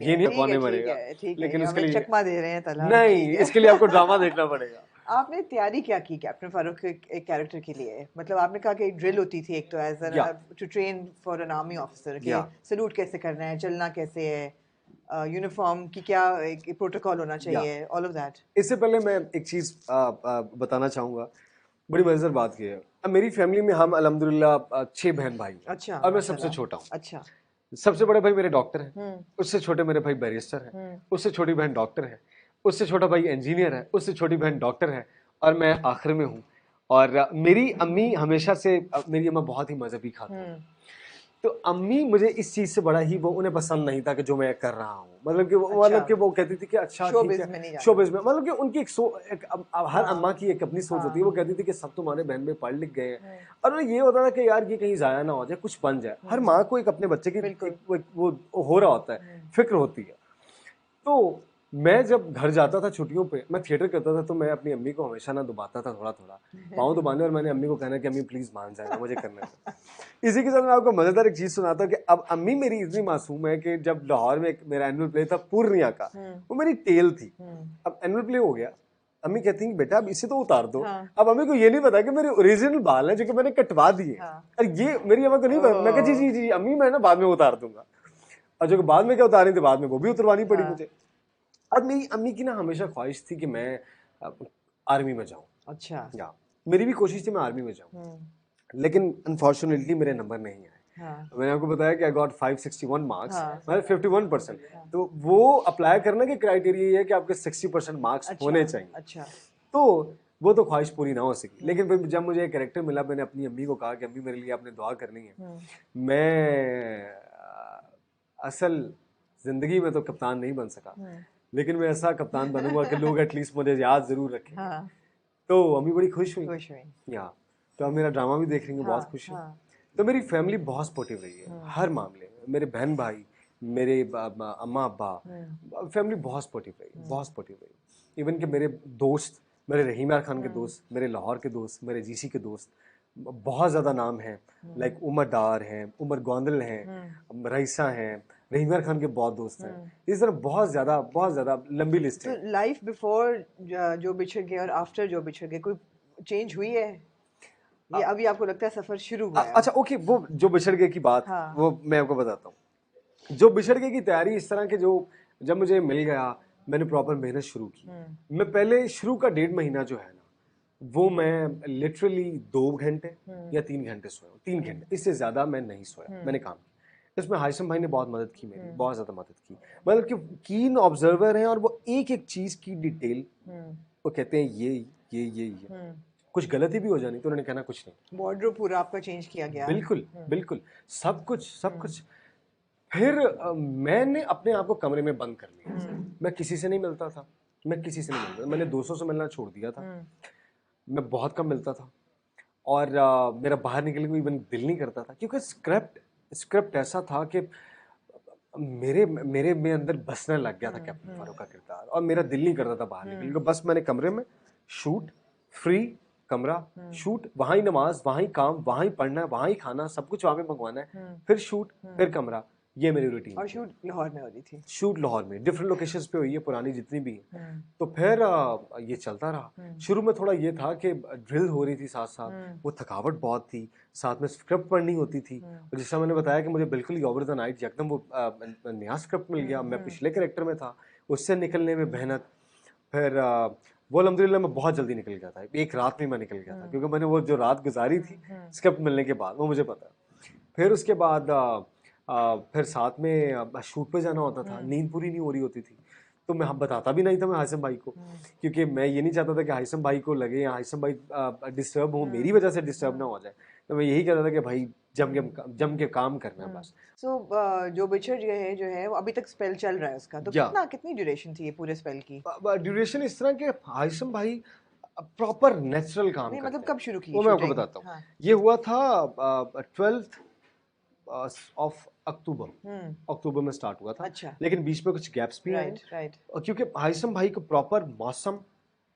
ये नहीं कौन मरेगा, लेकिन इसके लिए चकमा दे रहे हैं तला नहीं, इसके लिए आपको ड्रामा देखना पड़ेगा। आपने तैयारी क्या की कैप्टन फारूक के एक कैरेक्टर के लिए? मतलब आपने कहा कि एक ड्रिल होती थी एक तो as to train for an army officer के सैल्यूट कैसे करना है, चलना कैसे है, यूनिफॉर्म की क्या एक प्रोटोकॉल होना चाहिए, ऑल ऑफ दैट। इससे पहले मैं एक चीज बताना चाहूंगा, बड़ी मजेदार बात की है। अब मेरी फैमिली में हम अल्हम्दुलिल्लाह 6 बहन भाई। अच्छा। और मैं सबसे छोटा हूँ। अच्छा। सबसे बड़े भाई मेरे डॉक्टर हैं, उससे छोटे मेरे भाई बैरिस्टर हैं, उससे छोटी बहन डॉक्टर है, उससे छोटा भाई इंजीनियर है, उससे छोटी बहन डॉक्टर है, और मैं आखिर में हूँ। और मेरी अम्मी हमेशा से, मेरी अम्मा बहुत ही मजहबी खातून है, तो अम्मी मुझे इस चीज से बड़ा ही, वो उन्हें पसंद नहीं था कि जो मैं कर रहा हूँ, मतलब कि वो कहती थी कि अच्छा ठीक है शोबिज़ में, मतलब कि उनकी हर अम्मा की एक अपनी सोच होती है। वो कहती थी कि सब तुम्हारे बहन में पढ़ लिख गए हैं, और उन्हें ये होता था कि यार ये कहीं जाया ना हो जाए, कुछ बन जाए। हर माँ को एक अपने बच्चे की वो हो रहा होता है, फिक्र होती है। तो मैं जब घर जाता था छुट्टियों पे, मैं थिएटर करता था, तो मैं अपनी अम्मी को हमेशा ना दबाता था, थोड़ा थोड़ा पाँव दबाने, और मैंने अम्मी को कहना कि अम्मी प्लीज मान जाए, मुझे करने दो। इसी के साथ मैं आपको मजेदार एक चीज सुनाता हूँ कि अब अम्मी मेरी इतनी मासूम है कि जब लाहौर में मेरा एनुअल प्ले था पूर्णिया का, वो मेरी टेल थी। अब एनुअल प्ले हो गया, अम्मी कहती है बेटा अब इसे तो उतार दो। अब अम्मी को ये नहीं पता कि मेरे ओरिजिनल बाल हैं जो कि मैंने कटवा दिए, और ये मेरी अम्मा को नहीं पता। मैं कहा जी जी जी अम्मी मैं ना बाद में उतार दूंगा, और जो बाद में क्या उतारी थी, बाद में वो भी उतरवानी पड़ी मुझे। और मेरी अम्मी की ना हमेशा ख्वाहिश थी कि मैं आर्मी में जाऊं। अच्छा। या मेरी भी कोशिश थी मैं आर्मी में जाऊं, लेकिन अनफॉर्चुनेटली मेरे नंबर नहीं आए। मैंने आपको बताया कि आई गॉट 561 मार्क्स, मतलब 51%। तो वो अप्लाई करने के क्राइटेरिया ये है कि आपके 60% मार्क्स होने चाहिए। अच्छा। तो वो तो ख्वाहिश पूरी ना हो सकी, लेकिन फिर जब मुझे एक कैरेक्टर मिला, मैंने अपनी अम्मी को कहा कि अम्मी मेरे लिए आपने दुआ करनी है। मैं असल जिंदगी में तो कप्तान नहीं बन सका, लेकिन मैं ऐसा कप्तान बनूंगा कि लोग एटलीस्ट मुझे याद जरूर रखें। तो अम्मी बड़ी खुश हुई। या तो अब मेरा ड्रामा भी देख रही हैं, बहुत खुश है। तो मेरी फैमिली बहुत सपोर्टिव रही है हर मामले में। मेरे बहन भाई, मेरे अम्मा अब्बा, फैमिली बहुत सपोर्टिव रही, बहुत सपोर्टिव रही। इवन कि मेरे दोस्त, मेरे रहीम यार खान के दोस्त, मेरे लाहौर के दोस्त, मेरे जीसी के दोस्त, बहुत ज़्यादा नाम हैं, लाइक उमर डार हैं, उमर गोंदल हैं, रईसा हैं, रहीम यार खान के बहुत दोस्त हैं। इस तरह बहुत ज़्यादा लंबी लिस्ट है। तो लाइफ बिफोर जो बिछड़ गए और आफ्टर जो बिछड़ गए कोई चेंज हुई है, ये अभी आपको लगता है सफर शुरू हुआ है? अच्छा ओके, वो जो बिछड़ गए की बात, वो मैं आपको बताता हूँ। जो बिछड़ गए की तैयारी इस तरह के, जो जब मुझे मिल गया, मैंने प्रॉपर मेहनत शुरू की। मैं पहले शुरू का 1.5 महीना जो है ना, वो मैं लिटरली 2 घंटे या 3 घंटे सोया, 3 घंटे, इससे ज्यादा मैं नहीं सोया। मैंने काम किया इसमें। हाशिम भाई ने बहुत मदद की मेरी, बहुत ज्यादा मदद की। मतलब कि कीन ऑब्जर्वर हैं, और वो एक एक चीज की डिटेल वो कहते हैं ये कुछ गलती भी हो जानी तो उन्होंने कहना कुछ नहीं। वार्डरोब पूरा आपका चेंज किया गया? बिल्कुल बिल्कुल, सब कुछ। फिर मैंने अपने आप को कमरे में बंद कर लिया। मैं किसी से नहीं मिलता था, मैंने दोस्तों से मिलना छोड़ दिया था। मैं बहुत कम मिलता था, और मेरा बाहर निकलने को इवन दिल नहीं करता था, क्योंकि स्क्रिप्ट ऐसा था कि मेरे मेरे में अंदर बसने लग गया था कैप्टन फारूक का किरदार, और मेरा दिल नहीं करता था बाहर निकलने को। बस मैंने कमरे में शूट, फ्री कमरा, शूट, वहां ही नमाज, वहां ही काम, वहां ही पढ़ना, वहां ही खाना, सब कुछ वहां पे मंगवाना है, फिर शूट, फिर कमरा, ये मेरी रूटीन। और शूट लाहौर में हो रही थी? शूट लाहौर में डिफरेंट लोकेशंस पे हुई है, पुरानी जितनी भी है। तो फिर ये चलता रहा। शुरू में थोड़ा ये था कि ड्रिल हो रही थी साथ साथ, वो थकावट बहुत थी, साथ में स्क्रिप्ट पढ़नी होती थी। और जैसा मैंने बताया कि मुझे बिल्कुल ही ओवर द नाइट एकदम वो नया स्क्रिप्ट मिल गया। मैं पिछले कैरेक्टर में था, उससे निकलने में मेहनत। फिर वो अल्हम्दुलिल्लाह मैं बहुत जल्दी निकल गया था, एक रात में मैं निकल गया था, क्योंकि मैंने वो जो रात गुजारी थी स्क्रिप्ट मिलने के बाद, वो मुझे पता। फिर उसके बाद फिर साथ में शूट पे जाना होता था, नींद पूरी नहीं हो रही होती थी, तो मैं बताता भी नहीं था मैं हाशिम भाई को, क्योंकि मैं ये नहीं चाहता था कि हाशिम भाई को लगे या हाशिम भाई डिस्टर्ब हो, मेरी वजह से डिस्टर्ब ना हो जाए। तो मैं यही कहता था कि भाई जम के काम करना है बस। सो जो बिछड़ गए है जो है वो अभी तक स्पेल चल रहा है उसका, तो कितनी ड्यूरेशन थी ये पूरे स्पेल की? ड्यूरेशन इस तरह के हाशिम भाई प्रॉपर नेचुरल काम करते हैं। मतलब कब शुरू की? वो मैं आपको बताता हूँ। ये हुआ था 12th ऑफ अक्टूबर में स्टार्ट हुआ था। अच्छा। लेकिन बीच में कुछ गैप्स भी आए, क्योंकि हाशिम भाई को प्रॉपर मौसम,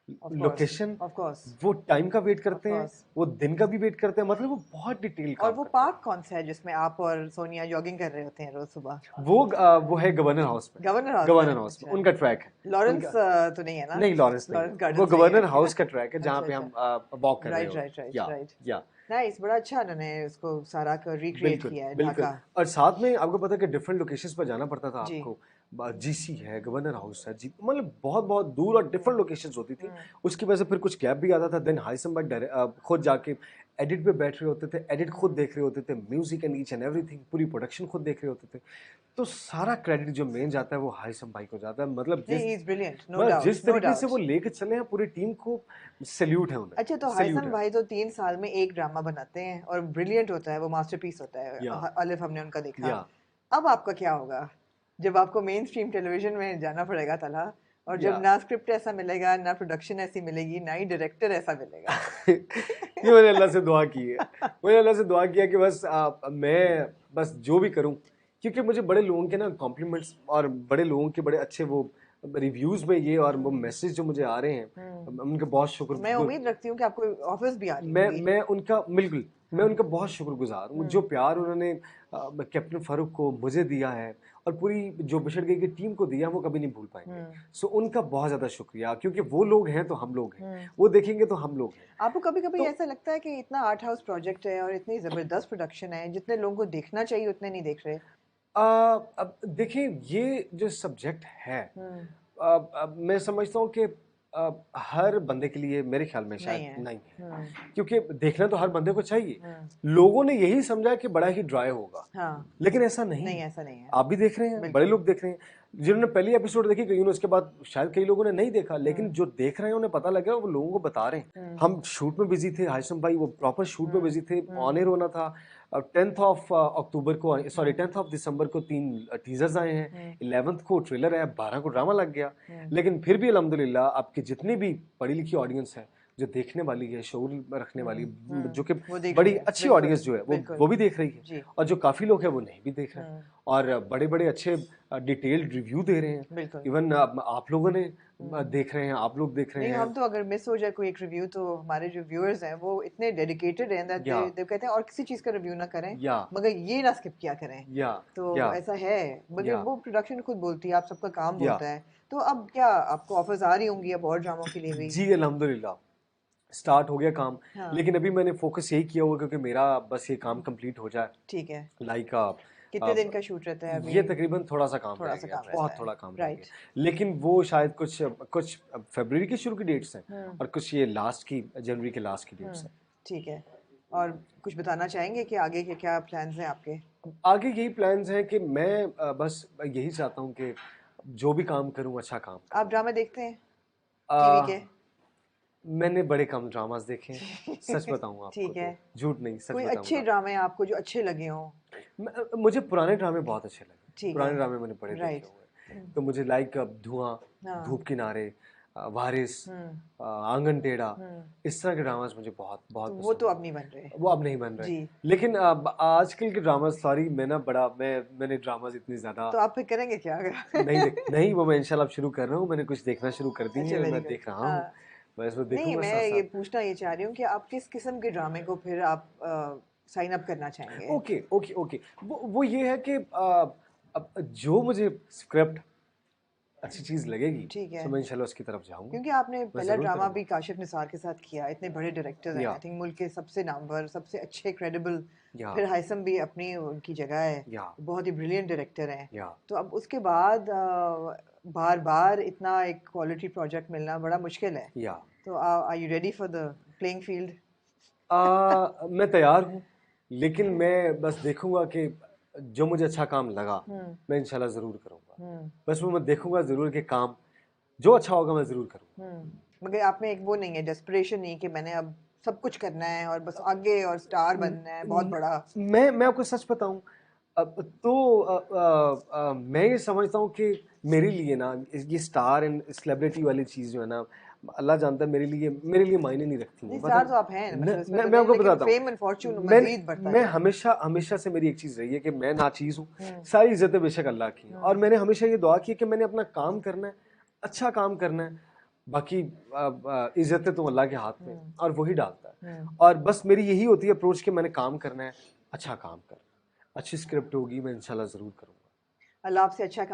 लोकेशन, ऑफ कोर्स, वो टाइम का वेट करते Of हैं, course. वो दिन का भी वेट करते हैं, मतलब वो बहुत डिटेल और काम वो करते हैं। पार्क कौन सा है जिसमें आप और सोनिया जॉगिंग कर रहे होते हैं रोज सुबह? वो है गवर्नर हाउस में। गवर्नर हाउस गवर्नर में? हाउस में अच्छा। उनका ट्रैक है। लॉरेंस उनका तो नहीं है ना? नहीं, लॉरेंस नहीं, लॉरेंस गार्डन वो नहीं गवर्नर है। हाउस का ट्रैक है जहाँ अच्छा, पे अच्छा। हम वॉक कर रहे राइट, होते राइट, हैं। Right, right. या नाइस, बड़ा अच्छा उन्होंने उसको सारा का रिक्रिएट बिल्कुल किया है बिल्कुल। ढाका। और साथ में आपको पता है कि डिफरेंट लोकेशंस पर जाना पड़ता था जी। आपको। जीसी है, गवर्नर हाउस है जी, मतलब बहुत बहुत दूर और डिफरेंट लोकेशंस होती थी। उसकी वजह से फिर कुछ गैप भी आता था। देन हाइसम भाई खुद जाके एडिट पे बैठ रहे होते थे, एडिट खुद देख रहे होते थे, music and each and everything, पूरी प्रोडक्शन खुद देख रहे होते थे। तो सारा क्रेडिट जो मेन जाता है वो हाइसम भाई को जाता है। मतलब नहीं, जिस ही इज ब्रिलियंट, नो मतलब डाउट, जिस नो तरीके से डाउट। वो लेके चले हैं पूरी टीम को, सैल्यूट है उन्हें। अच्छा, तो सैल्यूट हाइसम है। भाई तो 3 साल में एक ड्रामा बनाते हैं और ब्रिलियंट होता है, वो मास्टरपीस होता है। या अलिफ हमने उनका देखा। या अब आपका क्या होगा जब आपको मेन स्ट्रीम टेलीविजन में जाना पड़ेगा तला, और जब या ना स्क्रिप्ट ऐसा मिलेगा, ना प्रोडक्शन ऐसी मिलेगी, ना ही डायरेक्टर ऐसा मिलेगा? ये मैंने अल्लाह से दुआ की है। मैंने अल्लाह से दुआ किया कि बस मैं बस जो भी करूं, क्योंकि मुझे बड़े लोगों के ना कॉम्प्लीमेंट्स और बड़े लोगों के बड़े अच्छे वो रिव्यूज में ये और वो मैसेज जो मुझे आ रहे हैं, उनके बहुत शुक्र। मैं उम्मीद रखती हूँ कि आपको ऑफर्स भी आ रही मैं होंगी। मैं उनका बिल्कुल, मैं उनका बहुत शुक्रगुजार हूँ। जो प्यार उन्होंने कैप्टन फारूक को मुझे दिया है और पूरी जो बिछड़ गई की टीम को दिया, वो कभी नहीं भूल पाएंगे। सो उनका बहुत ज़्यादा शुक्रिया, क्योंकि वो लोग हैं तो हम लोग हैं, वो देखेंगे तो हम लोग हैं। आपको कभी कभी तो ऐसा लगता है कि इतना आर्ट हाउस प्रोजेक्ट है और इतनी जबरदस्त प्रोडक्शन है, जितने लोगों को देखना चाहिए उतने नहीं देख रहे? अब देखिए, ये जो सब्जेक्ट है, मैं समझता हूँ कि हर बंदे के लिए मेरे ख्याल में नहीं शायद है। नहीं है, क्योंकि देखना तो हर बंदे को चाहिए। लोगों ने यही समझा कि बड़ा ही ड्राई होगा, हाँ, लेकिन ऐसा नहीं नहीं है। ऐसा नहीं है। आप भी देख रहे हैं, बड़े लोग देख रहे हैं। जिन्होंने पहली एपिसोड देखी, कई ने उसके बाद शायद कई लोगों ने नहीं देखा, लेकिन जो देख रहे हैं उन्हें पता लगा, वो लोगों को बता रहे हैं। हम शूट में बिजी थे, हाशिम भाई वो प्रॉपर शूट में बिजी थे, ऑन एयर होना था। 10th ऑफ अक्टूबर को, सॉरी 10th ऑफ दिसंबर को 3 टीजर्स आए हैं, 11th को ट्रेलर है, 12 को ड्रामा लग गया। लेकिन फिर भी अल्हम्दुलिल्लाह आपकी जितनी भी पढ़ी लिखी ऑडियंस है, जो देखने वाली है, शऊर रखने वाली, जो कि बड़ी अच्छी ऑडियंस जो है वो भी देख रही है, और जो काफी लोग हैं वो नहीं भी देख रहे हैं, और बड़े बड़े अच्छे डिटेल्ड रिव्यू दे रहे हैं। इवन आप लोगों ने देख रहे हैं, आप लोग देख रहे नहीं, हैं। हम तो अगर मिस हो जाए कोई एक रिव्यू, तो हमारे जो व्यूअर्स हैं वो इतने डेडिकेटेड हैं दैट दे कहते हैं और किसी चीज का रिव्यू ना करें, मगर ये ना स्किप किया करें। तो ऐसा है, मगर वो प्रोडक्शन खुद बोलती है, आप सबका काम बोलता है। तो अब क्या आपको ऑफर्स आ रही होंगी अब और ड्रामों के लिए भी? जी अल्हम्दुलिल्लाह स्टार्ट हो गया काम। लेकिन अभी मैंने फोकस यही किया हुआ क्योंकि मेरा बस ये काम कंप्लीट हो जाए। ठीक है। लाइक कितने दिन का शूट रहता है अभी? ये तकरीबन थोड़ा सा काम रह गया, बहुत थोड़ा काम रह गया, लेकिन वो शायद कुछ फरवरी की शुरू की डेट्स हैं और कुछ ये लास्ट की जनवरी के लास्ट की डेट्स हैं। ठीक है। और कुछ बताना चाहेंगे कि आगे के क्या प्लान्स हैं आपके? आगे यही प्लान्स हैं कि मैं बस यही चाहता हूँ कि जो भी काम करूँ अच्छा काम। आप ड्रामा देखते हैं टीवी के? मैंने बड़े कम ड्रामास देखे हैं, सच बताऊं आपको। ठीक है, झूठ नहीं, सच कोई बताऊंगा। अच्छे ड्रामे आपको जो अच्छे लगे हों? मुझे पुराने ड्रामे बहुत अच्छे लगे। पुराने है। ड्रामे मैंने बड़े देखे हुए हैं, तो मुझे लाइक धुआं, धूप किनारे, वारिस, आंगन टेढ़ा, इस तरह के ड्रामास मुझे बहुत बहुत वो तो अब नहीं बन रहे। वो अब नहीं बन रहे। लेकिन आजकल के ड्रामास, सॉरी मैं ना मैंने ड्रामास इतनी ज्यादा तो आप फिर करेंगे क्या? नहीं वो मैं इंशाल्लाह अब शुरू कर रहा हूँ। मैंने कुछ देखना शुरू कर दी है, मैं देख रहा हूँ। बस वो देखूंगा। नहीं, मैं ये पूछना ये चाह रही हूँ कि आप किस किस्म के ड्रामे को फिर आप साइन अप करना चाहेंगे? ओके ओके ओके, वो ये है कि अब जो मुझे स्क्रिप्ट अच्छी चीज लगेगी, ठीक है, तो मैं इंशाल्लाह उसकी तरफ जाऊंगा। क्योंकि आपने पहला ड्रामा भी काशिफ निसार के साथ किया, इतने बड़े डायरेक्टर्स हैं, आई थिंक मुल्क के सबसे नामवर, सबसे अच्छे क्रेडिबल। फिर हाइसम भी अपनी उनकी जगह है, बहुत ही ब्रिलियंट डायरेक्टर हैं। तो अब उसके बाद बार बार इतना एक क्वालिटी प्रोजेक्ट मिलना बड़ा मुश्किल है। तो are you ready for the playing field? मैं तैयार हूँ, लेकिन मैं बस देखूंगा कि जो मुझे अच्छा काम लगा मैं इंशाल्लाह जरूर करूंगा। बस वो मैं देखूंगा जरूर कि काम जो अच्छा होगा मैं जरूर करूंगा। मगर आप में एक वो नहीं है, डेस्परेशन नहीं कि मैंने अब सब कुछ करना है और बस आगे और स्टार बनना है बहुत बड़ा? मैं आपको सच बताऊं, मैं ये समझता हूँ कि मेरे लिए ना ये स्टार एंड सेलिब्रिटी वाली चीज जो है ना, अल्लाह जानता है मेरे लिए मायने नहीं रखती है। स्टार तो आप हैं, मैं आपको बताता फेम एंड फॉर्च्यून मजीद बढ़ता है। मैं हमेशा से मेरी एक चीज रही है कि मैं नाचीज हूँ, सारी इज्जतें बेशक अल्लाह की हैं, और मैंने हमेशा ये दुआ की है कि मैंने अपना काम करना है, अच्छा काम करना है, बाकी इज्जतें तो अल्लाह के हाथ में और वही डालता है। और बस मेरी यही होती है अप्रोच कि मैंने काम करना है, अच्छा काम कर, अच्छी स्क्रिप्ट होगी मैं इंशाल्लाह ज़रूर करूँगा। अल्लाह आपसे अच्छा